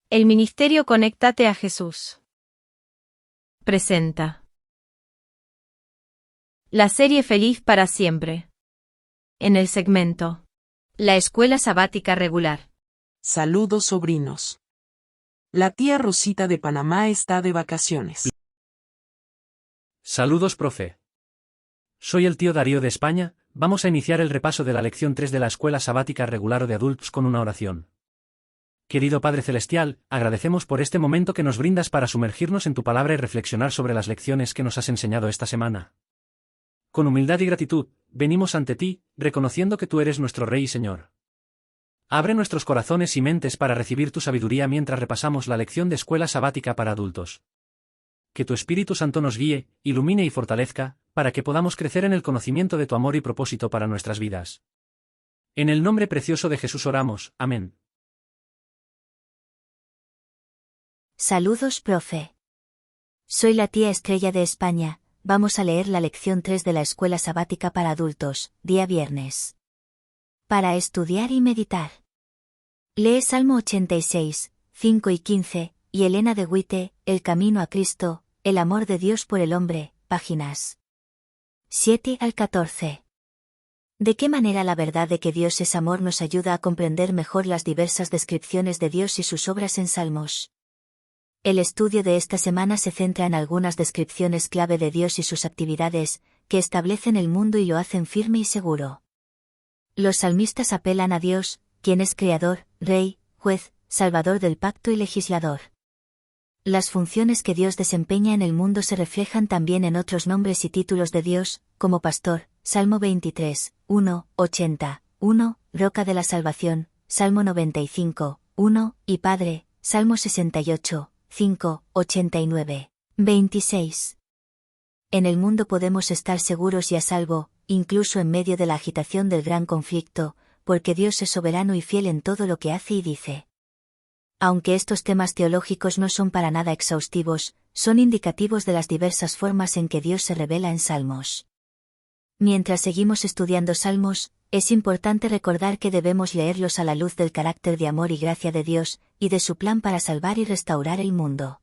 El Ministerio Conéctate a Jesús presenta la serie Feliz para siempre. En el segmento La Escuela Sabática Regular. Saludos, sobrinos. La tía Rosita de Panamá está de vacaciones. Saludos, profe. Soy el tío Darío de España. Vamos a iniciar el repaso de la lección 3 de la Escuela Sabática Regular o de Adultos con una oración. Querido Padre Celestial, agradecemos por este momento que nos brindas para sumergirnos en tu palabra y reflexionar sobre las lecciones que nos has enseñado esta semana. Con humildad y gratitud, venimos ante ti, reconociendo que tú eres nuestro Rey y Señor. Abre nuestros corazones y mentes para recibir tu sabiduría mientras repasamos la lección de Escuela Sabática para Adultos. Que tu Espíritu Santo nos guíe, ilumine y fortalezca, para que podamos crecer en el conocimiento de tu amor y propósito para nuestras vidas. En el nombre precioso de Jesús oramos. Amén. Saludos, profe. Soy la tía Estrella de España. Vamos a leer la lección 3 de la Escuela Sabática para Adultos, día viernes. Para estudiar y meditar. Lee Salmo 86, 5 y 15, y Elena de White, El camino a Cristo, el amor de Dios por el hombre, páginas 7 al 14. ¿De qué manera la verdad de que Dios es amor nos ayuda a comprender mejor las diversas descripciones de Dios y sus obras en Salmos? El estudio de esta semana se centra en algunas descripciones clave de Dios y sus actividades, que establecen el mundo y lo hacen firme y seguro. Los salmistas apelan a Dios, quien es creador, rey, juez, salvador del pacto y legislador. Las funciones que Dios desempeña en el mundo se reflejan también en otros nombres y títulos de Dios, como Pastor, Salmo 23, 1, 80, 1, Roca de la Salvación, Salmo 95, 1, y Padre, Salmo 68, 5, 89, 26. En el mundo podemos estar seguros y a salvo, incluso en medio de la agitación del gran conflicto, porque Dios es soberano y fiel en todo lo que hace y dice. Aunque estos temas teológicos no son para nada exhaustivos, son indicativos de las diversas formas en que Dios se revela en Salmos. Mientras seguimos estudiando Salmos, es importante recordar que debemos leerlos a la luz del carácter de amor y gracia de Dios, y de su plan para salvar y restaurar el mundo.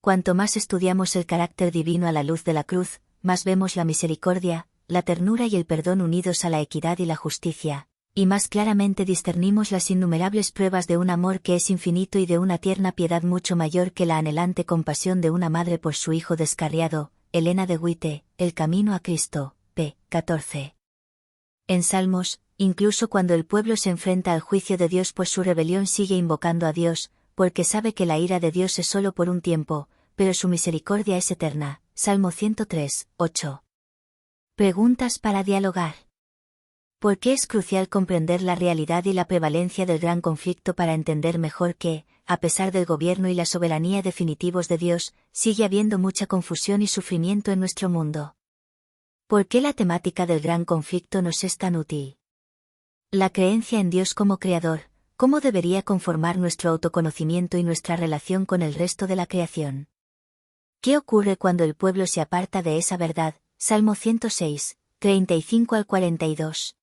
Cuanto más estudiamos el carácter divino a la luz de la cruz, más vemos la misericordia, la ternura y el perdón unidos a la equidad y la justicia, y más claramente discernimos las innumerables pruebas de un amor que es infinito y de una tierna piedad mucho mayor que la anhelante compasión de una madre por su hijo descarriado. Elena de White, El camino a Cristo, p. 14. En Salmos, incluso cuando el pueblo se enfrenta al juicio de Dios por su rebelión sigue invocando a Dios, porque sabe que la ira de Dios es solo por un tiempo, pero su misericordia es eterna. Salmo 103, 8. Preguntas para dialogar. ¿Por qué es crucial comprender la realidad y la prevalencia del gran conflicto para entender mejor que, a pesar del gobierno y la soberanía definitivos de Dios, sigue habiendo mucha confusión y sufrimiento en nuestro mundo? ¿Por qué la temática del gran conflicto nos es tan útil? La creencia en Dios como Creador, ¿cómo debería conformar nuestro autoconocimiento y nuestra relación con el resto de la creación? ¿Qué ocurre cuando el pueblo se aparta de esa verdad? Salmo 106, 35 al 42.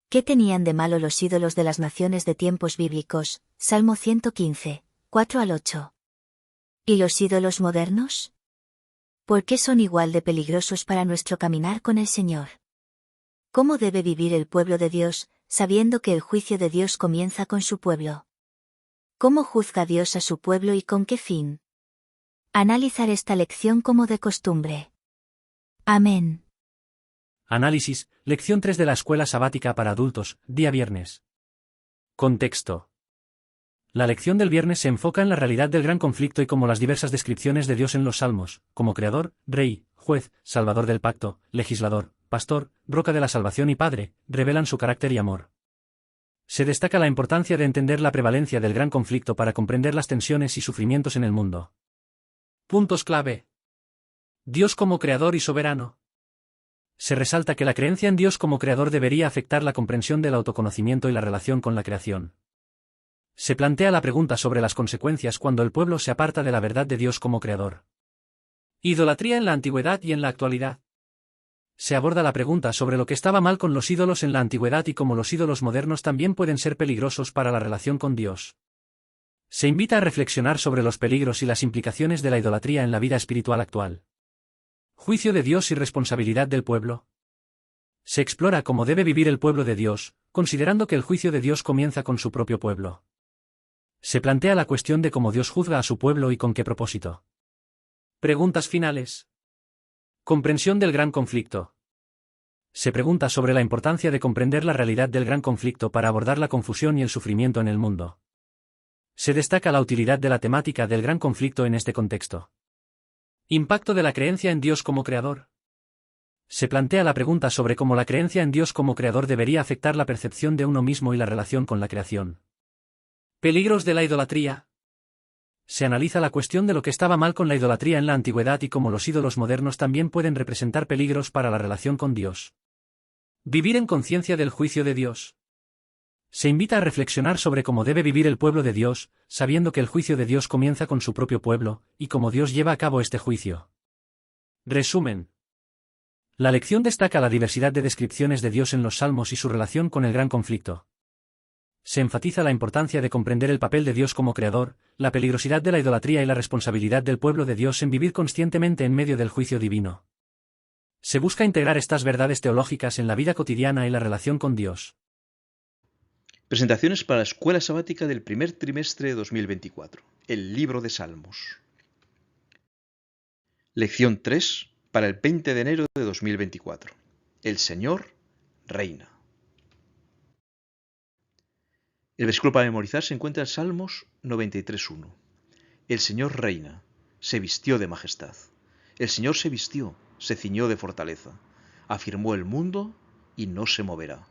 ¿Qué tenían de malo los ídolos de las naciones de tiempos bíblicos? Salmo 115, 4 al 8. ¿Y los ídolos modernos? ¿Por qué son igual de peligrosos para nuestro caminar con el Señor? ¿Cómo debe vivir el pueblo de Dios, sabiendo que el juicio de Dios comienza con su pueblo? ¿Cómo juzga Dios a su pueblo y con qué fin? Analizar esta lección como de costumbre. Amén. Análisis, lección 3 de la Escuela Sabática para Adultos, día viernes. Contexto. La lección del viernes se enfoca en la realidad del gran conflicto y como las diversas descripciones de Dios en los Salmos, como Creador, Rey, Juez, Salvador del pacto, Legislador, Pastor, Roca de la Salvación y Padre, revelan su carácter y amor. Se destaca la importancia de entender la prevalencia del gran conflicto para comprender las tensiones y sufrimientos en el mundo. Puntos clave. Dios como Creador y Soberano. Se resalta que la creencia en Dios como Creador debería afectar la comprensión del autoconocimiento y la relación con la creación. Se plantea la pregunta sobre las consecuencias cuando el pueblo se aparta de la verdad de Dios como Creador. Idolatría en la antigüedad y en la actualidad. Se aborda la pregunta sobre lo que estaba mal con los ídolos en la antigüedad y cómo los ídolos modernos también pueden ser peligrosos para la relación con Dios. Se invita a reflexionar sobre los peligros y las implicaciones de la idolatría en la vida espiritual actual. Juicio de Dios y responsabilidad del pueblo. Se explora cómo debe vivir el pueblo de Dios, considerando que el juicio de Dios comienza con su propio pueblo. Se plantea la cuestión de cómo Dios juzga a su pueblo y con qué propósito. Preguntas finales. Comprensión del gran conflicto. Se pregunta sobre la importancia de comprender la realidad del gran conflicto para abordar la confusión y el sufrimiento en el mundo. Se destaca la utilidad de la temática del gran conflicto en este contexto. Impacto de la creencia en Dios como creador. Se plantea la pregunta sobre cómo la creencia en Dios como creador debería afectar la percepción de uno mismo y la relación con la creación. Peligros de la idolatría. Se analiza la cuestión de lo que estaba mal con la idolatría en la antigüedad y cómo los ídolos modernos también pueden representar peligros para la relación con Dios. Vivir en conciencia del juicio de Dios. Se invita a reflexionar sobre cómo debe vivir el pueblo de Dios, sabiendo que el juicio de Dios comienza con su propio pueblo, y cómo Dios lleva a cabo este juicio. Resumen. La lección destaca la diversidad de descripciones de Dios en los Salmos y su relación con el gran conflicto. Se enfatiza la importancia de comprender el papel de Dios como creador, la peligrosidad de la idolatría y la responsabilidad del pueblo de Dios en vivir conscientemente en medio del juicio divino. Se busca integrar estas verdades teológicas en la vida cotidiana y la relación con Dios. Presentaciones para la Escuela Sabática del primer trimestre de 2024. El Libro de Salmos. Lección 3 para el 20 de enero de 2024. El Señor reina. El versículo para memorizar se encuentra en Salmos 93.1. El Señor reina, se vistió de majestad. El Señor se vistió, se ciñó de fortaleza. Afirmó el mundo y no se moverá.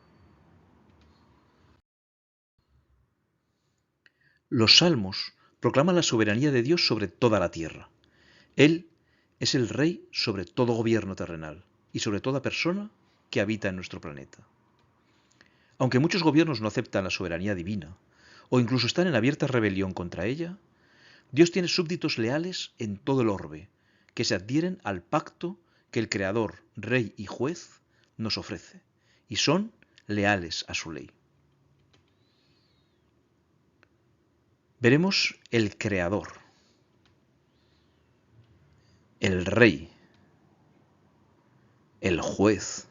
Los salmos proclaman la soberanía de Dios sobre toda la tierra. Él es el rey sobre todo gobierno terrenal y sobre toda persona que habita en nuestro planeta. Aunque muchos gobiernos no aceptan la soberanía divina, o incluso están en abierta rebelión contra ella, Dios tiene súbditos leales en todo el orbe, que se adhieren al pacto que el Creador, Rey y Juez nos ofrece, y son leales a su ley. Veremos el Creador, el Rey, el Juez,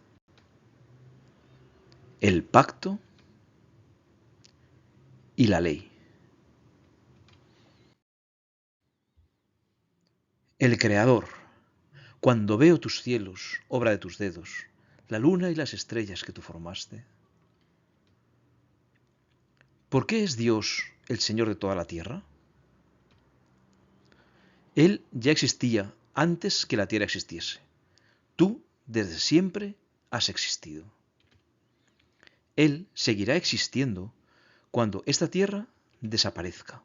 el pacto y la ley. El Creador, cuando veo tus cielos, obra de tus dedos, la luna y las estrellas que tú formaste. ¿Por qué es Dios el Señor de toda la tierra? Él ya existía antes que la tierra existiese. Tú, desde siempre, has existido. Él seguirá existiendo cuando esta tierra desaparezca.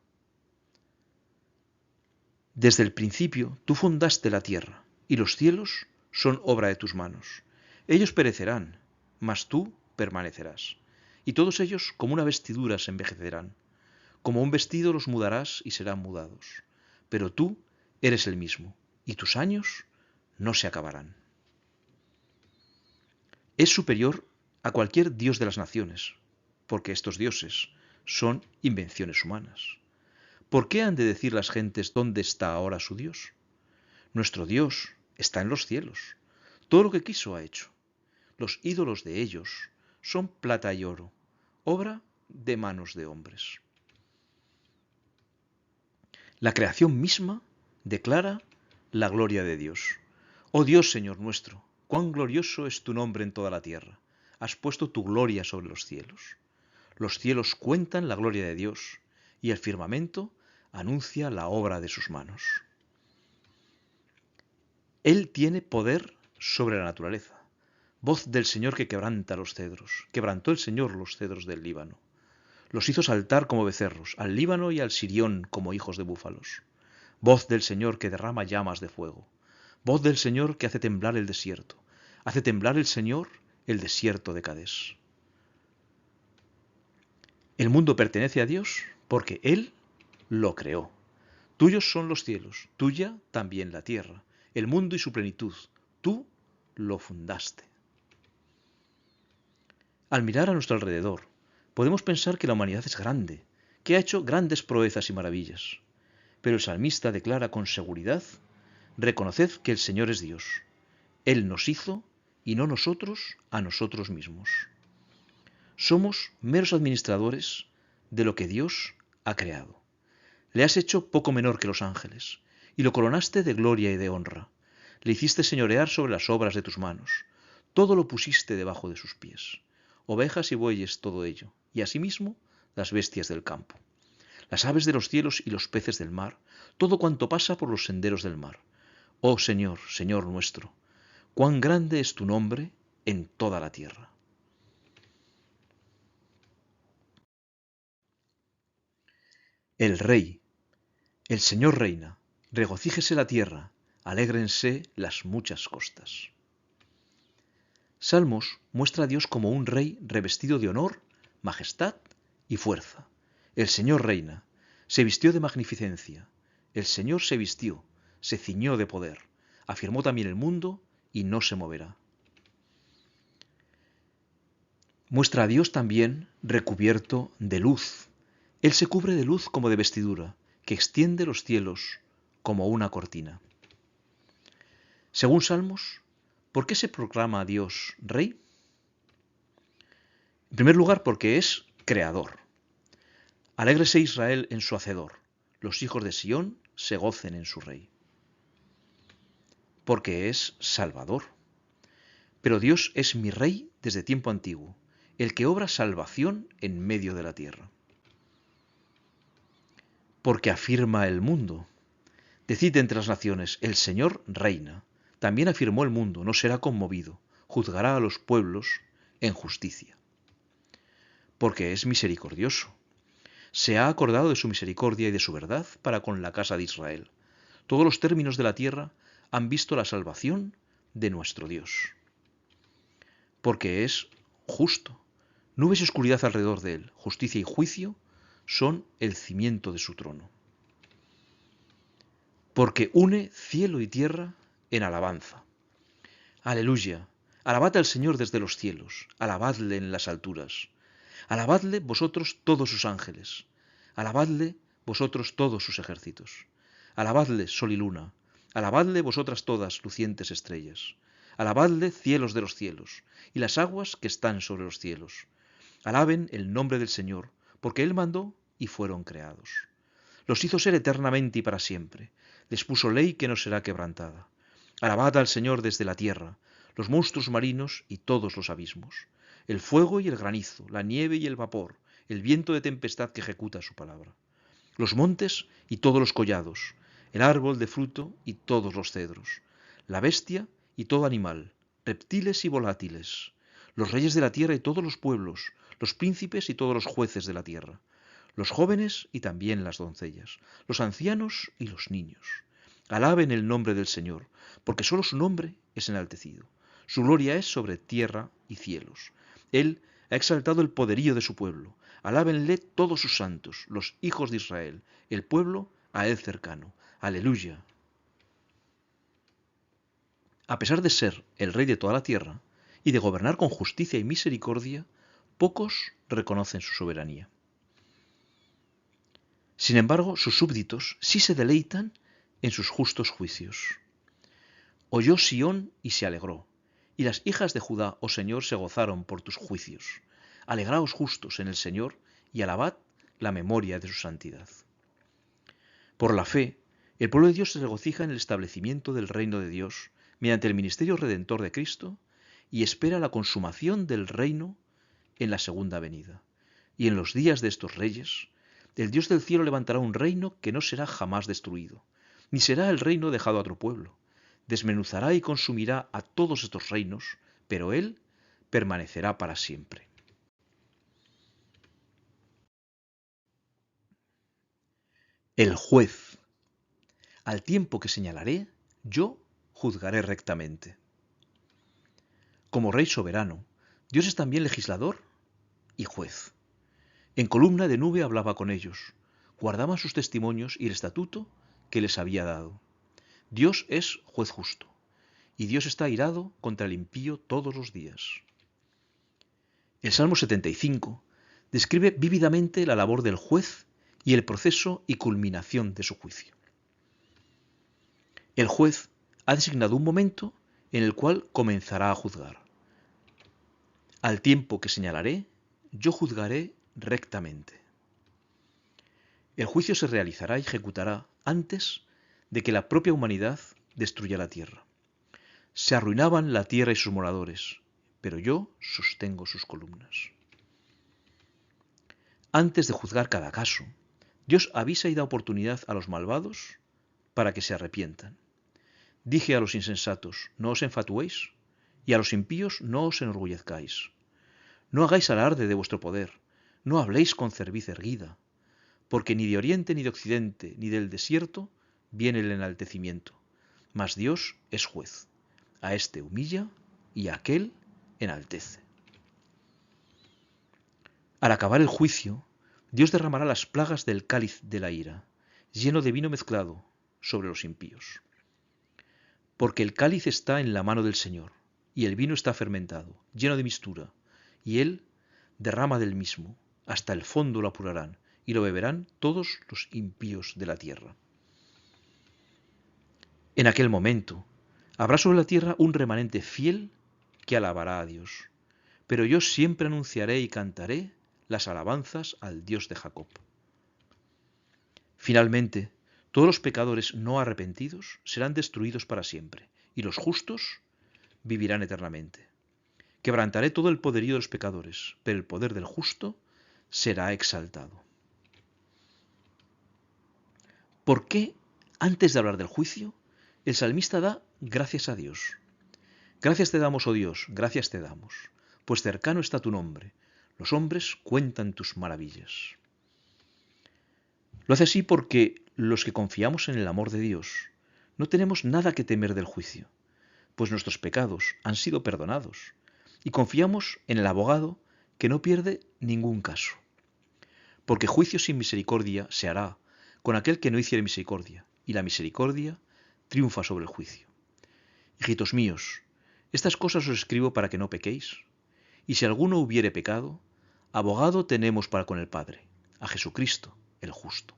Desde el principio tú fundaste la tierra, y los cielos son obra de tus manos. Ellos perecerán, mas tú permanecerás, y todos ellos como una vestidura se envejecerán. Como un vestido los mudarás y serán mudados. Pero tú eres el mismo, y tus años no se acabarán. Es superior a cualquier dios de las naciones, porque estos dioses son invenciones humanas. ¿Por qué han de decir las gentes dónde está ahora su Dios? Nuestro Dios está en los cielos. Todo lo que quiso ha hecho. Los ídolos de ellos son plata y oro, obra de manos de hombres. La creación misma declara la gloria de Dios. Oh Dios, Señor nuestro, cuán glorioso es tu nombre en toda la tierra. Has puesto tu gloria sobre los cielos. Los cielos cuentan la gloria de Dios, y el firmamento anuncia la obra de sus manos. Él tiene poder sobre la naturaleza. Voz del Señor que quebranta los cedros. Quebrantó el Señor los cedros del Líbano. Los hizo saltar como becerros, al Líbano y al Sirión como hijos de búfalos. Voz del Señor que derrama llamas de fuego. Voz del Señor que hace temblar el desierto. Hace temblar el Señor el desierto de Cadés. El mundo pertenece a Dios porque Él lo creó. Tuyos son los cielos, tuya también la tierra, el mundo y su plenitud. Tú lo fundaste. Al mirar a nuestro alrededor, podemos pensar que la humanidad es grande, que ha hecho grandes proezas y maravillas. Pero el salmista declara con seguridad: reconoced que el Señor es Dios. Él nos hizo y no nosotros a nosotros mismos. Somos meros administradores de lo que Dios ha creado. Le has hecho poco menor que los ángeles, y lo coronaste de gloria y de honra. Le hiciste señorear sobre las obras de tus manos. Todo lo pusiste debajo de sus pies. Ovejas y bueyes, todo ello, y asimismo las bestias del campo. Las aves de los cielos y los peces del mar, todo cuanto pasa por los senderos del mar. Oh Señor, Señor nuestro, cuán grande es tu nombre en toda la tierra. El Rey, el Señor reina, regocíjese la tierra, alégrense las muchas costas. Salmos muestra a Dios como un rey revestido de honor, majestad y fuerza. El Señor reina, se vistió de magnificencia. El Señor se vistió, se ciñó de poder. Afirmó también el mundo y no se moverá. Muestra a Dios también recubierto de luz. Él se cubre de luz como de vestidura, que extiende los cielos como una cortina. Según Salmos, ¿por qué se proclama a Dios Rey? En primer lugar, porque es creador. Alégrese Israel en su Hacedor, los hijos de Sión se gocen en su Rey. Porque es Salvador. Pero Dios es mi Rey desde tiempo antiguo, el que obra salvación en medio de la tierra. Porque afirma el mundo. Decid entre las naciones, el Señor reina. También afirmó el mundo, no será conmovido, juzgará a los pueblos en justicia. Porque es misericordioso. Se ha acordado de su misericordia y de su verdad para con la casa de Israel. Todos los términos de la tierra han visto la salvación de nuestro Dios. Porque es justo. Nubes y oscuridad alrededor de él, justicia y juicio son el cimiento de su trono. Porque une cielo y tierra en alabanza. Aleluya. Alabad al Señor desde los cielos, alabadle en las alturas. Alabadle vosotros todos sus ángeles. Alabadle vosotros todos sus ejércitos. Alabadle sol y luna. Alabadle vosotras todas lucientes estrellas. Alabadle cielos de los cielos y las aguas que están sobre los cielos. Alaben el nombre del Señor, porque Él mandó y fueron creados. Los hizo ser eternamente y para siempre. Les puso ley que no será quebrantada. Alabad al Señor desde la tierra, los monstruos marinos y todos los abismos. El fuego y el granizo, la nieve y el vapor, el viento de tempestad que ejecuta su palabra. Los montes y todos los collados, el árbol de fruto y todos los cedros, la bestia y todo animal, reptiles y volátiles, los reyes de la tierra y todos los pueblos, los príncipes y todos los jueces de la tierra, los jóvenes y también las doncellas, los ancianos y los niños. Alaben el nombre del Señor, porque solo su nombre es enaltecido. Su gloria es sobre tierra y cielos. Él ha exaltado el poderío de su pueblo. Alábenle todos sus santos, los hijos de Israel, el pueblo a él cercano. Aleluya. A pesar de ser el rey de toda la tierra y de gobernar con justicia y misericordia, pocos reconocen su soberanía. Sin embargo, sus súbditos sí se deleitan en sus justos juicios. Oyó Sión y se alegró, y las hijas de Judá, oh Señor, se gozaron por tus juicios. Alegraos justos en el Señor y alabad la memoria de su santidad. Por la fe, el pueblo de Dios se regocija en el establecimiento del reino de Dios mediante el ministerio redentor de Cristo y espera la consumación del reino en la segunda venida. Y en los días de estos reyes, el Dios del cielo levantará un reino que no será jamás destruido, ni será el reino dejado a otro pueblo. Desmenuzará y consumirá a todos estos reinos, pero Él permanecerá para siempre. El juez. Al tiempo que señalaré, yo juzgaré rectamente. Como rey soberano, Dios es también legislador y juez. En columna de nube hablaba con ellos, guardaban sus testimonios y el estatuto que les había dado. Dios es juez justo, y Dios está airado contra el impío todos los días. El Salmo 75 describe vívidamente la labor del juez y el proceso y culminación de su juicio. El juez ha designado un momento en el cual comenzará a juzgar. Al tiempo que señalaré, yo juzgaré rectamente. El juicio se realizará y ejecutará antes de que la propia humanidad destruya la tierra. Se arruinaban la tierra y sus moradores, pero yo sostengo sus columnas. Antes de juzgar cada caso, Dios avisa y da oportunidad a los malvados para que se arrepientan. Dije a los insensatos, no os enfatuéis, y a los impíos no os enorgullezcáis. No hagáis alarde de vuestro poder, no habléis con cerviz erguida, porque ni de oriente ni de occidente ni del desierto viene el enaltecimiento, mas Dios es juez. A este humilla y a aquel enaltece. Al acabar el juicio, Dios derramará las plagas del cáliz de la ira, lleno de vino mezclado, sobre los impíos. Porque el cáliz está en la mano del Señor, y el vino está fermentado, lleno de mistura, y Él derrama del mismo, hasta el fondo lo apurarán, y lo beberán todos los impíos de la tierra. En aquel momento, habrá sobre la tierra un remanente fiel que alabará a Dios. Pero yo siempre anunciaré y cantaré las alabanzas al Dios de Jacob. Finalmente, todos los pecadores no arrepentidos serán destruidos para siempre, y los justos vivirán eternamente. Quebrantaré todo el poderío de los pecadores, pero el poder del justo será exaltado. ¿Por qué, antes de hablar del juicio, el salmista da gracias a Dios? Gracias te damos, oh Dios, gracias te damos, pues cercano está tu nombre. Los hombres cuentan tus maravillas. Lo hace así porque los que confiamos en el amor de Dios no tenemos nada que temer del juicio, pues nuestros pecados han sido perdonados, y confiamos en el abogado que no pierde ningún caso. Porque juicio sin misericordia se hará con aquel que no hiciere misericordia, y la misericordia triunfa sobre el juicio. Hijitos míos, estas cosas os escribo para que no pequéis, y si alguno hubiere pecado, abogado tenemos para con el Padre, a Jesucristo el justo.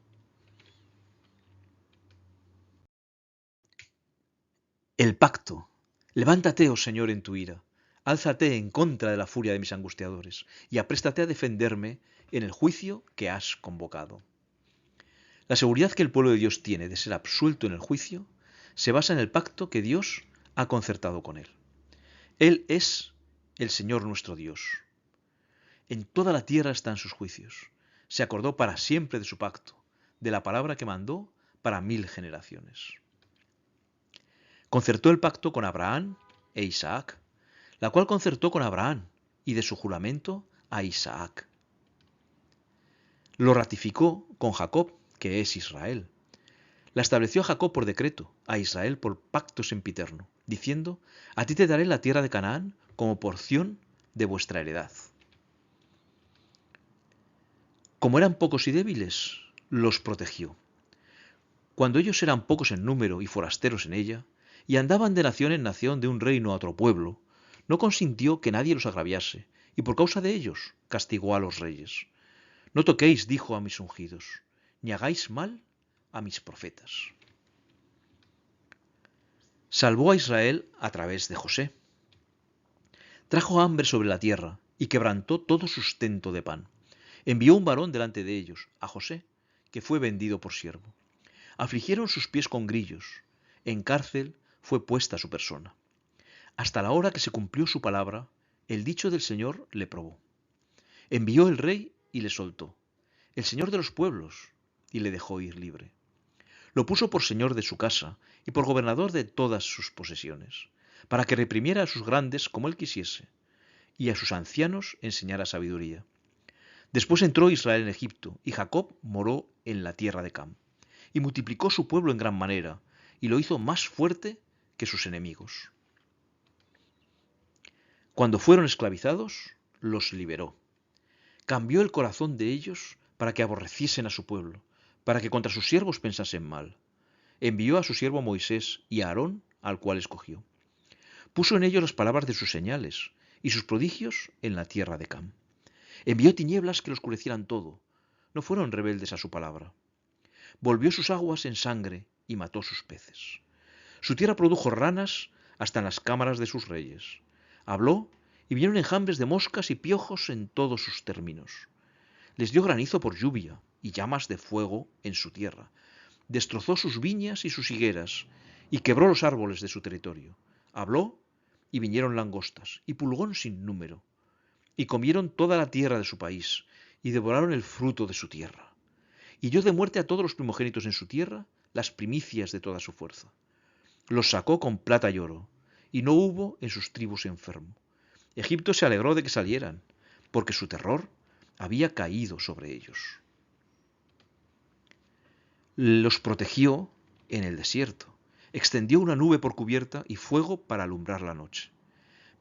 El pacto. Levántate, oh Señor, en tu ira. Álzate en contra de la furia de mis angustiadores, y apréstate a defenderme en el juicio que has convocado. La seguridad que el pueblo de Dios tiene de ser absuelto en el juicio se basa en el pacto que Dios ha concertado con él. Él es el Señor nuestro Dios. En toda la tierra están sus juicios. Se acordó para siempre de su pacto, de la palabra que mandó para 1000 generaciones. Concertó el pacto con Abraham e Isaac, la cual concertó con Abraham y de su juramento a Isaac. Lo ratificó con Jacob, que es Israel. La estableció a Jacob por decreto, a Israel por pacto sempiterno, diciendo, a ti te daré la tierra de Canaán como porción de vuestra heredad. Como eran pocos y débiles, los protegió. Cuando ellos eran pocos en número y forasteros en ella, y andaban de nación en nación de un reino a otro pueblo, no consintió que nadie los agraviase, y por causa de ellos castigó a los reyes. No toquéis, dijo, a mis ungidos, ni hagáis mal a mis profetas. Salvó a Israel a través de José. Trajo hambre sobre la tierra y quebrantó todo sustento de pan. Envió un varón delante de ellos, a José, que fue vendido por siervo. Afligieron sus pies con grillos. En cárcel fue puesta su persona. Hasta la hora que se cumplió su palabra, el dicho del Señor le probó. Envió el rey y le soltó. El Señor de los pueblos, y le dejó ir libre. Lo puso por señor de su casa y por gobernador de todas sus posesiones, para que reprimiera a sus grandes como él quisiese, y a sus ancianos enseñara sabiduría. Después entró Israel en Egipto, y Jacob moró en la tierra de Cam, y multiplicó su pueblo en gran manera, y lo hizo más fuerte que sus enemigos. Cuando fueron esclavizados, los liberó. Cambió el corazón de ellos para que aborreciesen a su pueblo, para que contra sus siervos pensasen mal. Envió a su siervo Moisés y a Aarón, al cual escogió. Puso en ellos las palabras de sus señales y sus prodigios en la tierra de Cam. Envió tinieblas que lo oscurecieran todo. no fueron rebeldes a su palabra. Volvió sus aguas en sangre y mató sus peces. Su tierra produjo ranas hasta en las cámaras de sus reyes. Habló y vinieron enjambres de moscas y piojos en todos sus términos. Les dio granizo por lluvia y llamas de fuego en su tierra. Destrozó sus viñas y sus higueras y quebró los árboles de su territorio. Habló y vinieron langostas y pulgón sin número. Y comieron toda la tierra de su país y devoraron el fruto de su tierra. Y dio de muerte a todos los primogénitos en su tierra, las primicias de toda su fuerza. Los sacó con plata y oro, y no hubo en sus tribus enfermo. Egipto se alegró de que salieran, porque su terror había caído sobre ellos. Los protegió en el desierto, extendió una nube por cubierta y fuego para alumbrar la noche.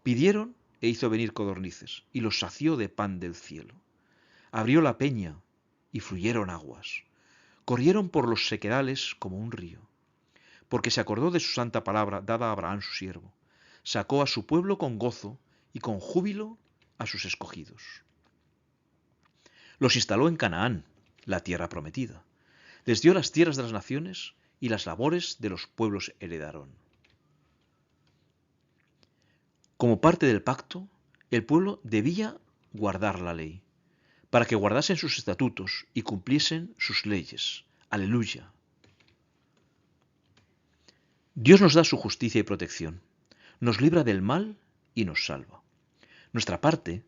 Pidieron e hizo venir codornices, y los sació de pan del cielo. Abrió la peña y fluyeron aguas. Corrieron por los sequedales como un río. Porque se acordó de su santa palabra dada a Abraham su siervo. Sacó a su pueblo con gozo y con júbilo a sus escogidos. Los instaló en Canaán, la tierra prometida. Les dio las tierras de las naciones y las labores de los pueblos heredaron. Como parte del pacto, el pueblo debía guardar la ley, para que guardasen sus estatutos y cumpliesen sus leyes. Aleluya. Dios nos da su justicia y protección, nos libra del mal y nos salva. Nuestra parte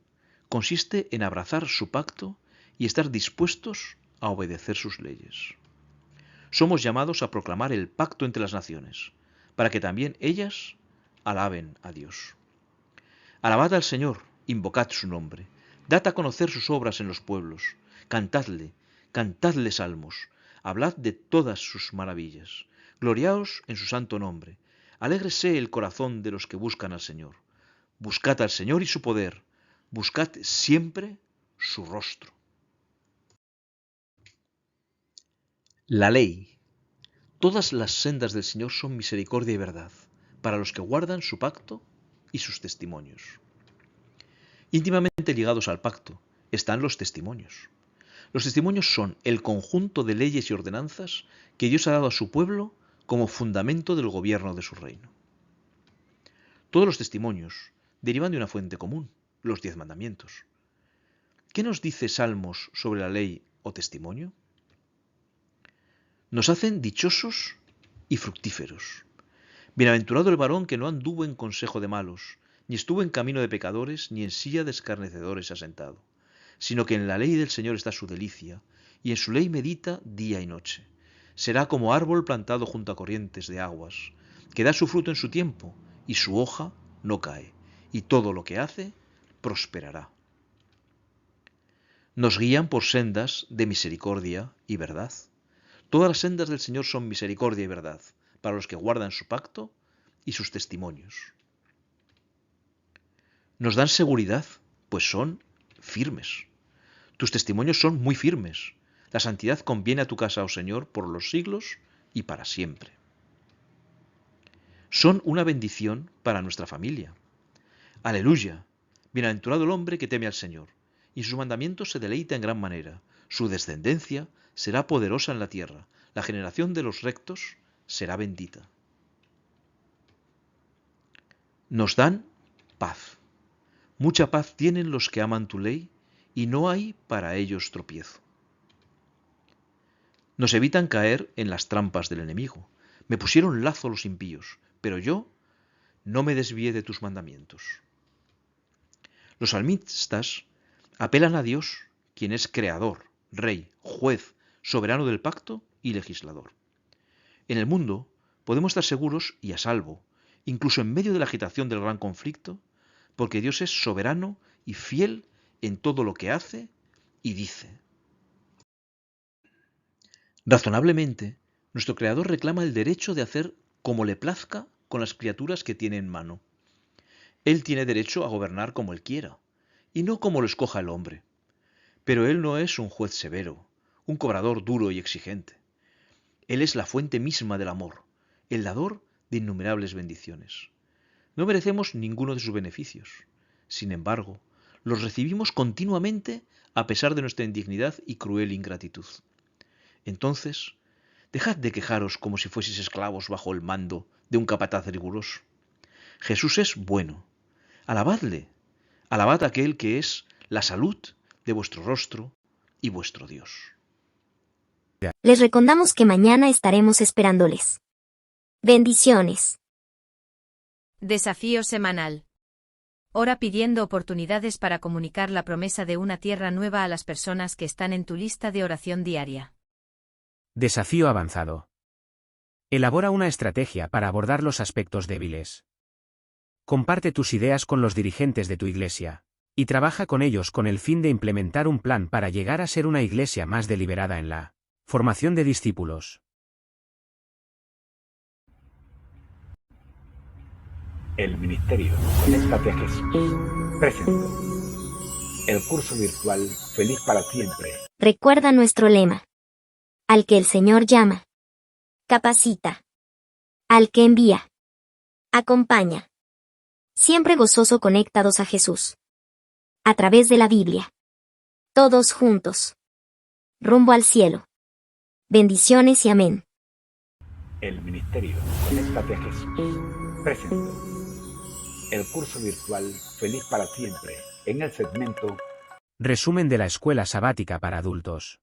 consiste en abrazar su pacto y estar dispuestos a obedecer sus leyes. Somos llamados a proclamar el pacto entre las naciones, para que también ellas alaben a Dios. Alabad al Señor, invocad su nombre, dad a conocer sus obras en los pueblos, cantadle salmos, hablad de todas sus maravillas, gloriaos en su santo nombre, alégrese el corazón de los que buscan al Señor. Buscad al Señor y su poder, buscad siempre su rostro. La ley. Todas las sendas del Señor son misericordia y verdad, para los que guardan su pacto y sus testimonios. Íntimamente ligados al pacto están los testimonios. Los testimonios son el conjunto de leyes y ordenanzas que Dios ha dado a su pueblo como fundamento del gobierno de su reino. Todos los testimonios derivan de una fuente común, los 10 mandamientos. ¿Qué nos dice Salmos sobre la ley o testimonio? Nos hacen dichosos y fructíferos. Bienaventurado el varón que no anduvo en consejo de malos, ni estuvo en camino de pecadores, ni en silla de escarnecedores asentado, sino que en la ley del Señor está su delicia, y en su ley medita día y noche. Será como árbol plantado junto a corrientes de aguas, que da su fruto en su tiempo, y su hoja no cae, y todo lo que hace prosperará. Nos guían por sendas de misericordia y verdad. Todas las sendas del Señor son misericordia y verdad, para los que guardan su pacto y sus testimonios. Nos dan seguridad, pues son firmes. Tus testimonios son muy firmes. La santidad conviene a tu casa, oh Señor, por los siglos y para siempre. Son una bendición para nuestra familia. Aleluya. Bienaventurado el hombre que teme al Señor, y sus mandamientos se deleita en gran manera. Su descendencia será poderosa en la tierra. La generación de los rectos será bendita. Nos dan paz. Mucha paz tienen los que aman tu ley, y no hay para ellos tropiezo. Nos evitan caer en las trampas del enemigo. Me pusieron lazo los impíos, pero yo no me desvié de tus mandamientos. Los salmistas apelan a Dios, quien es creador, rey, juez, soberano del pacto y legislador. En el mundo podemos estar seguros y a salvo, incluso en medio de la agitación del gran conflicto, porque Dios es soberano y fiel en todo lo que hace y dice. Razonablemente, nuestro Creador reclama el derecho de hacer como le plazca con las criaturas que tiene en mano. Él tiene derecho a gobernar como Él quiera, y no como lo escoja el hombre. Pero Él no es un juez severo, un cobrador duro y exigente. Él es la fuente misma del amor, el dador de innumerables bendiciones. No merecemos ninguno de sus beneficios. Sin embargo, los recibimos continuamente a pesar de nuestra indignidad y cruel ingratitud. Entonces, dejad de quejaros como si fueseis esclavos bajo el mando de un capataz riguroso. Jesús es bueno. Alabadle. Alabad a aquel que es la salud de vuestro rostro y vuestro Dios. Les recordamos que mañana estaremos esperándoles. Bendiciones. Desafío semanal. Ora pidiendo oportunidades para comunicar la promesa de una tierra nueva a las personas que están en tu lista de oración diaria. Desafío avanzado. Elabora una estrategia para abordar los aspectos débiles. Comparte tus ideas con los dirigentes de tu iglesia, y trabaja con ellos con el fin de implementar un plan para llegar a ser una iglesia más deliberada en la formación de discípulos. El ministerio Conéctate a Jesús presentó el curso virtual Feliz para Siempre. Recuerda nuestro lema. Al que el Señor llama, capacita. Al que envía, acompaña. Siempre gozoso conectados a Jesús. A través de la Biblia. Todos juntos. Rumbo al cielo. Bendiciones y amén. El ministerio Conéctate a Jesús presentó el curso virtual Feliz para Siempre en el segmento Resumen de la Escuela Sabática para Adultos.